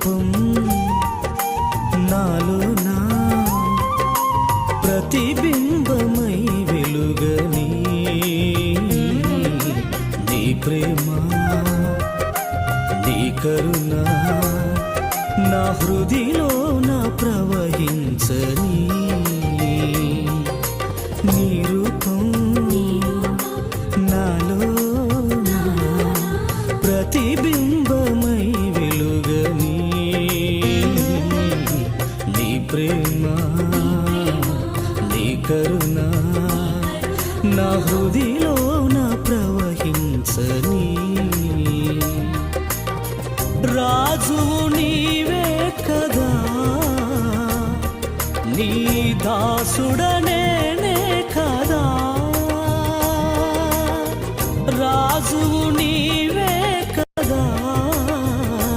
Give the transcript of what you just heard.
రూపం నాలోనా ప్రతిబింబమై వెలుగని నీ ప్రేమ నీ కరుణ నా హృదిలోన ప్రవహించని నీ రూపం నాలోన ప్రతిబింబమై వెలుగని నీ ప్రేమ నీ కరుణ నా హృదిలోన ప్రవహించని రాజువు నీవే కదా నీ దాసుడనే